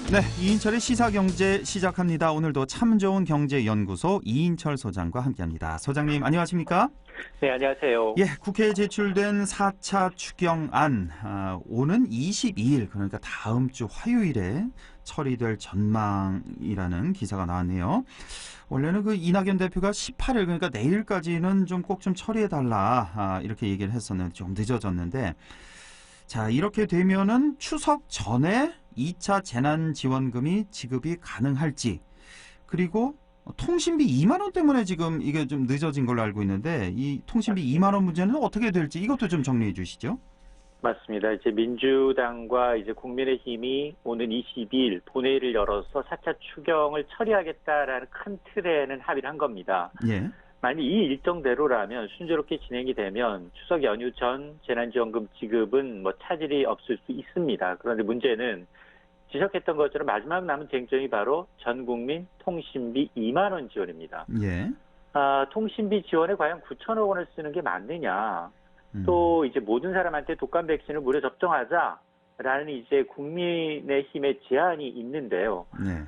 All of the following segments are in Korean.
네, 이인철의 시사경제 시작합니다. 오늘도 참 좋은 경제연구소 이인철 소장과 함께합니다. 소장님 안녕하십니까? 네, 안녕하세요. 예, 국회에 제출된 4차 추경안 오는 22일 그러니까 다음 주 화요일에 처리될 전망이라는 기사가 나왔네요. 원래는 그 이낙연 대표가 18일 그러니까 내일까지는 좀 꼭 좀 처리해달라 이렇게 얘기를 했었는데 좀 늦어졌는데 자 이렇게 되면은 추석 전에 2차 재난지원금이 지급이 가능할지 그리고 통신비 2만 원 때문에 지금 이게 좀 늦어진 걸로 알고 있는데 이 통신비 2만 원 문제는 어떻게 될지 이것도 좀 정리해 주시죠. 맞습니다. 이제 민주당과 이제 국민의힘이 오는 22일 본회의를 열어서 4차 추경을 처리하겠다라는 큰 틀에는 합의를 한 겁니다. 예. 만약 이 일정대로라면 순조롭게 진행이 되면 추석 연휴 전 재난지원금 지급은 뭐 차질이 없을 수 있습니다. 그런데 문제는 지적했던 것처럼 마지막 남은 쟁점이 바로 전 국민 통신비 2만 원 지원입니다. 예. 통신비 지원에 과연 9천억 원을 쓰는 게 맞느냐? 또 이제 모든 사람한테 독감 백신을 무료 접종하자라는 이제 국민의힘의 제안이 있는데요. 네.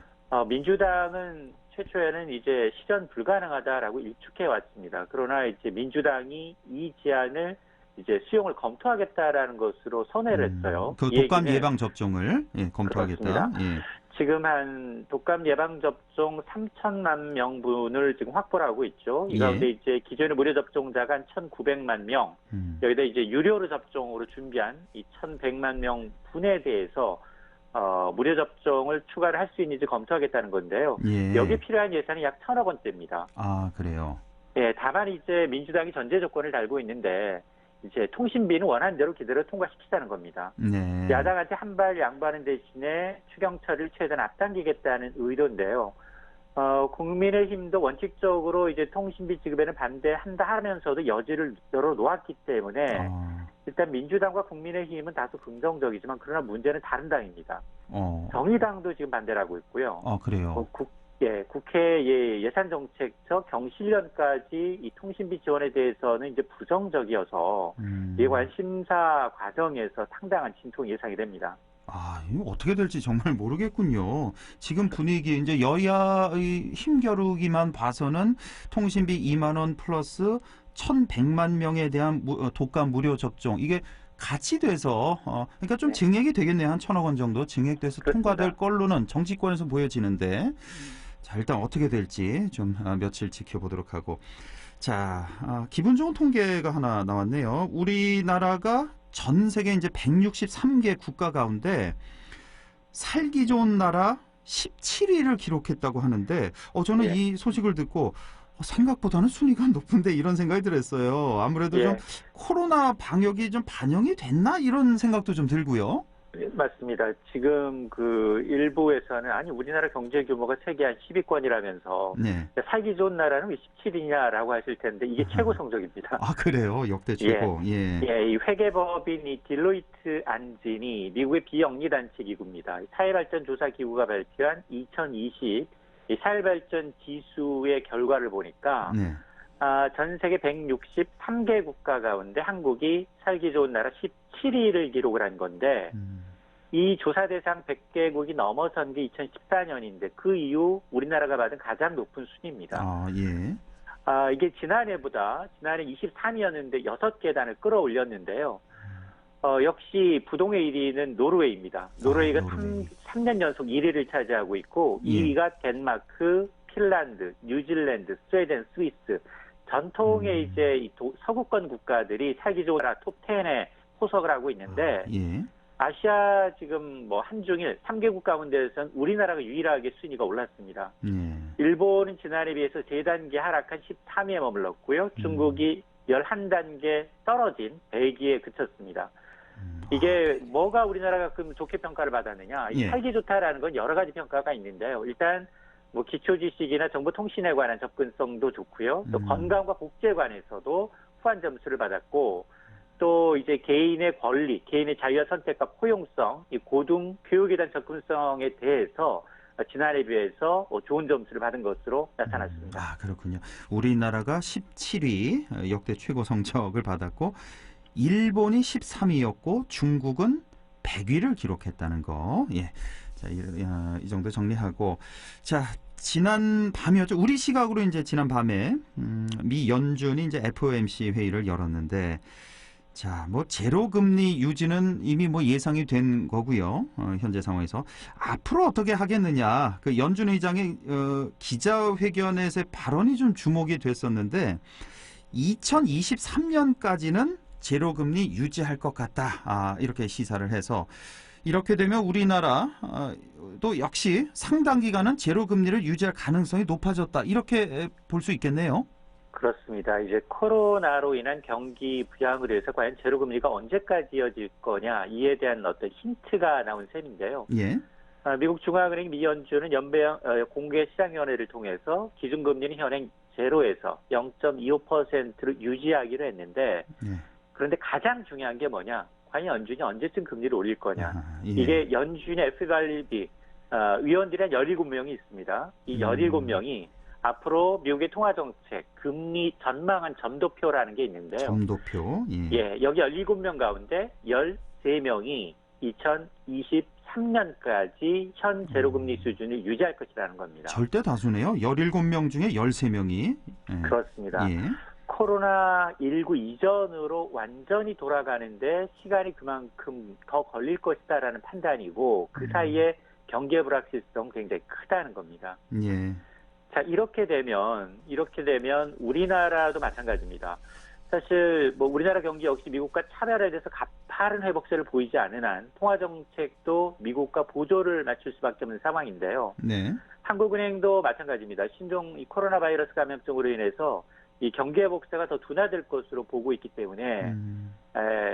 민주당은 최초에는 이제 실현 불가능하다라고 일축해 왔습니다. 그러나 이제 민주당이 이 제안을 이제 수용을 검토하겠다라는 것으로 선회를 했어요. 그 독감 예방 접종을 검토하겠다. 그렇습니다. 예. 지금 한 독감 예방 접종 3천만 명분을 지금 확보를 하고 있죠. 이 가운데 예. 이제 기존의 무료 접종자가 한 1,900만 명, 여기다 이제 유료로 접종으로 준비한 이 1,100만 명 분에 대해서 무료 접종을 추가를 할 수 있는지 검토하겠다는 건데요. 예. 여기에 필요한 예산이 약 1,000억 원대입니다. 아, 그래요. 예, 다만 이제 민주당이 전제 조건을 달고 있는데 이제 통신비는 원하는 대로 그대로 통과시키자는 겁니다. 네. 야당한테 한 발 양보하는 대신에 추경 처리를 최대한 앞당기겠다는 의도인데요. 국민의힘도 원칙적으로 이제 통신비 지급에는 반대한다 하면서도 여지를 열어놓았기 때문에 일단 민주당과 국민의힘은 다소 긍정적이지만 그러나 문제는 다른 당입니다. 정의당도 지금 반대를 하고 있고요. 그래요. 국회 예산정책처 경실련까지 이 통신비 지원에 대해서는 이제 부정적이어서 이에 관한 심사 과정에서 상당한 진통이 예상이 됩니다. 이거 어떻게 될지 정말 모르겠군요. 지금 분위기 이제 여야의 힘겨루기만 봐서는 통신비 2만 원 플러스 1,100만 명에 대한 독감 무료 접종 이게 같이 돼서 그러니까 좀 증액이 되겠네요. 한 1,000억 원 정도 증액돼서 그렇습니다. 통과될 걸로는 정치권에서 보여지는데 자 일단 어떻게 될지 좀 며칠 지켜보도록 하고 자 기분 좋은 통계가 하나 나왔네요. 우리나라가 전 세계 이제 163개 국가 가운데 살기 좋은 나라 17위를 기록했다고 하는데 저는 예. 이 소식을 듣고 생각보다는 순위가 높은데 이런 생각이 들었어요. 아무래도 좀 코로나 방역이 좀 반영이 됐나 이런 생각도 좀 들고요. 맞습니다. 지금 그 일부에서는 아니 우리나라 경제 규모가 세계 한 10위권이라면서 네. 살기 좋은 나라는 왜 17위냐라고 하실 텐데 이게 최고 성적입니다. 그래요? 역대 최고. 이 회계법인 이 딜로이트 안진이 미국의 비영리단체 기구입니다. 사회발전조사기구가 발표한 2020 이 사회발전 지수의 결과를 보니까 전 세계 163개 국가 가운데 한국이 살기 좋은 나라 17위를 기록을 한 건데 이 조사 대상 100개국이 넘어선 게 2014년인데 그 이후 우리나라가 받은 가장 높은 순위입니다. 이게 지난해 23위였는데 6계단을 끌어올렸는데요. 역시 부동의 1위는 노르웨이입니다. 노르웨이가 3년 연속 1위를 차지하고 있고 2위가 덴마크, 핀란드, 뉴질랜드, 스웨덴, 스위스 전통의 이제 이 서구권 국가들이 살기 좋은 나라 톱 10에 포석을 하고 있는데 아시아 지금 뭐 한중일 3개국 가운데에서는 우리나라가 유일하게 순위가 올랐습니다. 일본은 지난해에 비해서 3단계 하락한 13위에 머물렀고요. 중국이 11단계 떨어진 100위에 그쳤습니다. 이게 뭐가 우리나라가 그럼 좋게 평가를 받았느냐. 살기 좋다라는 건 여러 가지 평가가 있는데요. 일단 뭐 기초지식이나 정보통신에 관한 접근성도 좋고요. 또 건강과 복지에 관해서도 후한 점수를 받았고 또 이제 개인의 권리, 개인의 자유와 선택과 포용성, 이 고등 교육에 대한 접근성에 대해서 지난해에 비해서 좋은 점수를 받은 것으로 나타났습니다. 그렇군요. 우리나라가 17위 역대 최고 성적을 받았고 일본이 13위였고 중국은 100위를 기록했다는 거. 예. 자, 이 정도 정리하고. 자, 지난 밤이었죠. 우리 시각으로 이제 지난 밤에, 미 연준이 이제 FOMC 회의를 열었는데, 자, 뭐, 제로금리 유지는 이미 뭐 예상이 된 거고요. 현재 상황에서. 앞으로 어떻게 하겠느냐. 그 연준 의장의, 기자회견에서의 발언이 좀 주목이 됐었는데, 2023년까지는 제로금리 유지할 것 같다. 이렇게 시사를 해서 이렇게 되면 우리나라 또 역시 상당 기간은 제로금리를 유지할 가능성이 높아졌다. 이렇게 볼 수 있겠네요. 그렇습니다. 이제 코로나로 인한 경기 부양으로 해서 과연 제로금리가 언제까지 이어질 거냐 이에 대한 어떤 힌트가 나온 셈인데요. 예. 미국 중앙은행 미 연준은 연방 공개시장위원회를 통해서 기준금리는 현행 제로에서 0.25%로 유지하기로 했는데 예. 그런데 가장 중요한 게 뭐냐? 과연 연준이 언제쯤 금리를 올릴 거냐? 예. 이게 연준의 FRB 위원들이 한 17명이 있습니다. 이 17명이 앞으로 미국의 통화정책, 금리 전망한 점도표라는 게 있는데요. 점도표. 예. 예, 여기 17명 가운데 13명이 2023년까지 현 제로금리 수준을 유지할 것이라는 겁니다. 절대 다수네요. 17명 중에 13명이. 예. 그렇습니다. 예. 코로나19 이전으로 완전히 돌아가는데 시간이 그만큼 더 걸릴 것이다라는 판단이고 그 사이에 경제 불확실성 굉장히 크다는 겁니다. 예. 자, 이렇게 되면 우리나라도 마찬가지입니다. 사실 뭐 우리나라 경기 역시 미국과 차별화돼서 가파른 회복세를 보이지 않는 한 통화 정책도 미국과 보조를 맞출 수밖에 없는 상황인데요. 네. 한국은행도 마찬가지입니다. 신종 이 코로나 바이러스 감염증으로 인해서 이 경기 회복세가 더 둔화될 것으로 보고 있기 때문에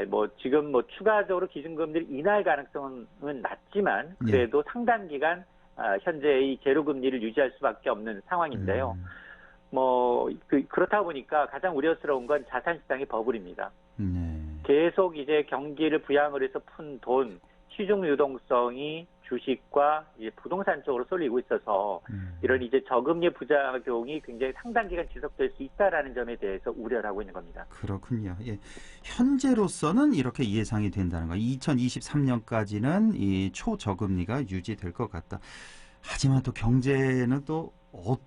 뭐 지금 뭐 추가적으로 기준금리를 인하할 가능성은 낮지만 그래도 상당 기간 현재 이 제로금리를 유지할 수밖에 없는 상황인데요. 뭐 그렇다 보니까 가장 우려스러운 건 자산시장의 버블입니다. 계속 이제 경기를 부양을 해서 푼 돈, 시중 유동성이 주식과 이제 부동산 쪽으로 쏠리고 있어서 이런 이제 저금리 부작용이 굉장히 상당 기간 지속될 수 있다라는 점에 대해서 우려를 하고 있는 겁니다. 그렇군요. 예. 현재로서는 이렇게 예상이 된다는 거. 2023년까지는 이 초저금리가 유지될 것 같다. 하지만 또 경제는 또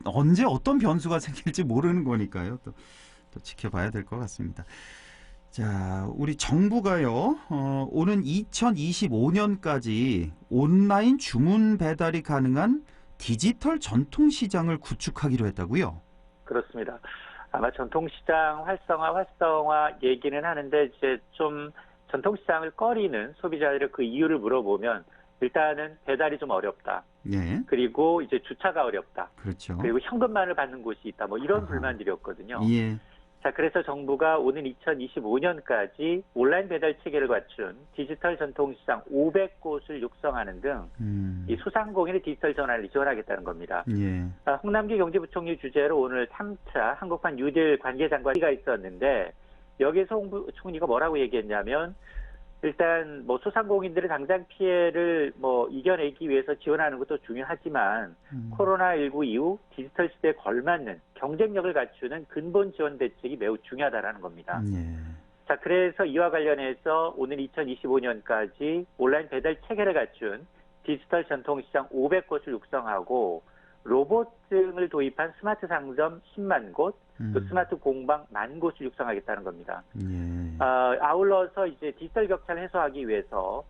언제 어떤 변수가 생길지 모르는 거니까요. 또 지켜봐야 될 것 같습니다. 자, 우리 정부가요, 오는 2025년까지 온라인 주문 배달이 가능한 디지털 전통시장을 구축하기로 했다고요? 그렇습니다. 아마 전통시장 활성화 얘기는 하는데 이제 좀 전통시장을 꺼리는 소비자들의 그 이유를 물어보면 일단은 배달이 좀 어렵다. 예. 그리고 이제 주차가 어렵다. 그렇죠. 그리고 현금만을 받는 곳이 있다. 뭐 이런 불만들이었거든요. 예. 자, 그래서 정부가 오는 2025년까지 온라인 배달 체계를 갖춘 디지털 전통시장 500곳을 육성하는 등 이 소상공인의 디지털 전환을 지원하겠다는 겁니다. 예. 홍남기 경제부총리 주재로 오늘 3차 한국판 뉴딜 관계장관회의가 있었는데 여기에서 홍 총리가 뭐라고 얘기했냐면 일단 뭐 소상공인들의 당장 피해를 뭐 이겨내기 위해서 지원하는 것도 중요하지만 코로나19 이후 디지털 시대에 걸맞는 경쟁력을 갖추는 근본 지원 대책이 매우 중요하다라는 겁니다. 예. 자, 그래서 이와 관련해서 오늘 2025년까지 온라인 배달 체계를 갖춘 디지털 전통시장 500곳을 육성하고 로봇 등을 도입한 스마트 상점 10만 곳, 또 스마트 공방 10,000곳을 육성하겠다는 겁니다. 예. 아울러서 이제 디지털 격차를 해소하기 위해서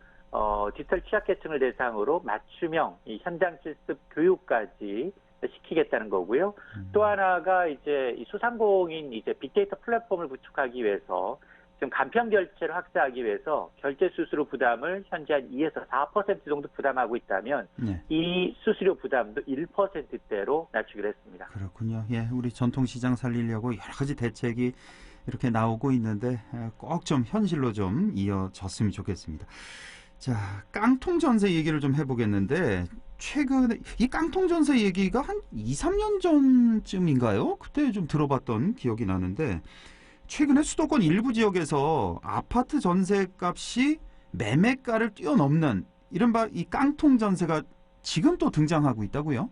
디지털 취약계층을 대상으로 맞춤형 이 현장 실습 교육까지 시키겠다는 거고요. 또 하나가 이제 이 소상공인 이제 빅데이터 플랫폼을 구축하기 위해서 지금 간편 결제를 확대하기 위해서 결제 수수료 부담을 현재 한 2에서 4% 정도 부담하고 있다면 네. 이 수수료 부담도 1%대로 낮추기로 했습니다. 그렇군요. 예, 우리 전통시장 살리려고 여러 가지 대책이 이렇게 나오고 있는데 꼭 좀 현실로 좀 이어졌으면 좋겠습니다. 자, 깡통 전세 얘기를 좀 해보겠는데 최근에 이 깡통 전세 얘기가 한 2, 3년 전쯤인가요? 그때 좀 들어봤던 기억이 나는데 최근에 수도권 일부 지역에서 아파트 전세값이 매매가를 뛰어넘는 이른바 이 깡통 전세가 지금 또 등장하고 있다고요?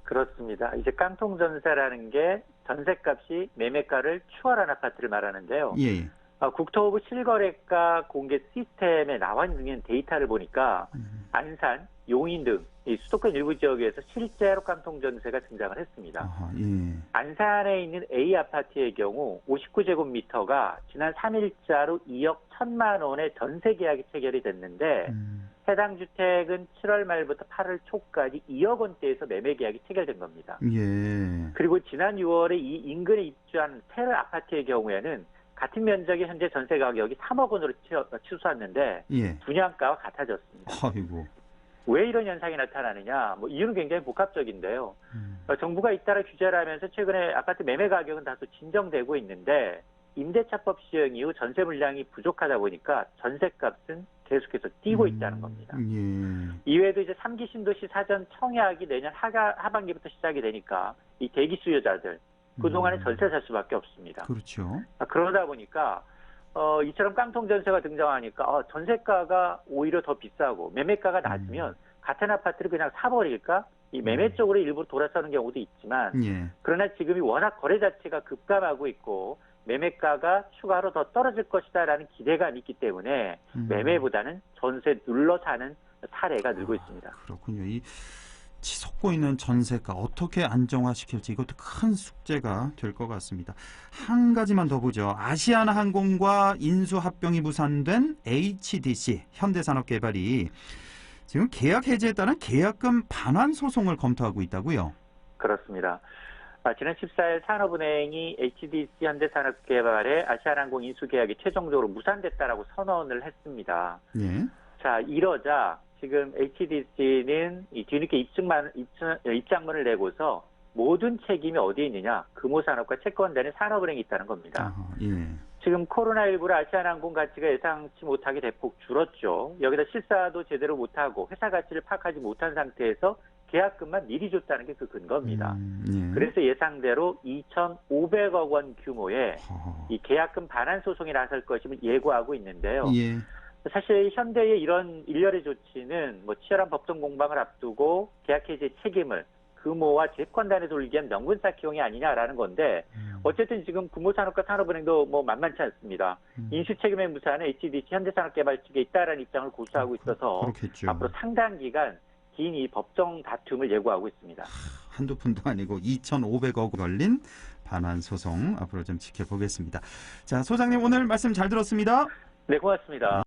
그렇습니다. 이제 깡통 전세라는 게 전세값이 매매가를 추월한 아파트를 말하는데요. 예. 국토부 실거래가 공개 시스템에 나와 있는 데이터를 보니까 안산, 용인 등 이 수도권 일부 지역에서 실제로 깡통 전세가 등장을 했습니다. 아하, 예. 안산에 있는 A 아파트의 경우 59제곱미터가 지난 3일자로 2억 1천만 원의 전세 계약이 체결이 됐는데 해당 주택은 7월 말부터 8월 초까지 2억 원대에서 매매 계약이 체결된 겁니다. 예. 그리고 지난 6월에 이 인근에 입주한 테러 아파트의 경우에는 같은 면적의 현재 전세 가격이 3억 원으로 치솟았는데 예. 분양가와 같아졌습니다. 아이고. 왜 이런 현상이 나타나느냐? 이유는 굉장히 복합적인데요. 정부가 잇따라 규제를 하면서 최근에 아파트 매매 가격은 다소 진정되고 있는데 임대차법 시행 이후 전세 물량이 부족하다 보니까 전세값은 계속해서 뛰고 있다는 겁니다. 예. 이외에도 이제 3기 신도시 사전 청약이 내년 하반기부터 시작이 되니까 이 대기 수요자들 그동안에 전세 살 수밖에 없습니다. 그렇죠. 그러다 보니까 이처럼 깡통 전세가 등장하니까 전세가가 오히려 더 비싸고 매매가가 낮으면 같은 아파트를 그냥 사버릴까? 이 매매 쪽으로 일부 돌아서는 경우도 있지만 예. 그러나 지금이 워낙 거래 자체가 급감하고 있고 매매가가 추가로 더 떨어질 것이다라는 기대감이 있기 때문에 매매보다는 전세 눌러 사는 사례가 늘고 있습니다. 그렇군요. 이 치솟고 있는 전세가 어떻게 안정화시킬지 이것도 큰 숙제가 될 것 같습니다. 한 가지만 더 보죠. 아시아나항공과 인수합병이 무산된 HDC 현대산업개발이 지금 계약 해지에 따른 계약금 반환 소송을 검토하고 있다고요? 그렇습니다. 지난 14일 산업은행이 HDC 현대산업개발의 아시아나항공 인수계약이 최종적으로 무산됐다라고 선언을 했습니다. 예. 자, 이러자 지금 HDC는 이 뒤늦게 입장문을 내고서 모든 책임이 어디에 있느냐? 금호산업과 채권단의 산업은행이 있다는 겁니다. 아하, 예. 지금 코로나19로 아시아나항공 가치가 예상치 못하게 대폭 줄었죠. 여기다 실사도 제대로 못하고 회사 가치를 파악하지 못한 상태에서 계약금만 미리 줬다는 게 그 근거입니다. 예. 그래서 예상대로 2,500억 원 규모의 이 계약금 반환 소송이 나설 것임을 예고하고 있는데요. 예. 사실 현대의 이런 일련의 조치는 치열한 법정 공방을 앞두고 계약 해지 책임을 금호와 채권단에 돌리기 위한 명분 쌓기용이 아니냐라는 건데 어쨌든 지금 금호산업과 산업은행도 만만치 않습니다. 인수 책임의 무사는 HDC 현대산업개발 측에 있다라는 입장을 고수하고 있어서 그렇겠죠. 앞으로 상당 기간 긴 이 법정 다툼을 예고하고 있습니다. 한두 푼도 아니고 2,500억 걸린 반환 소송 앞으로 좀 지켜보겠습니다. 자, 소장님 오늘 말씀 잘 들었습니다. 네, 고맙습니다.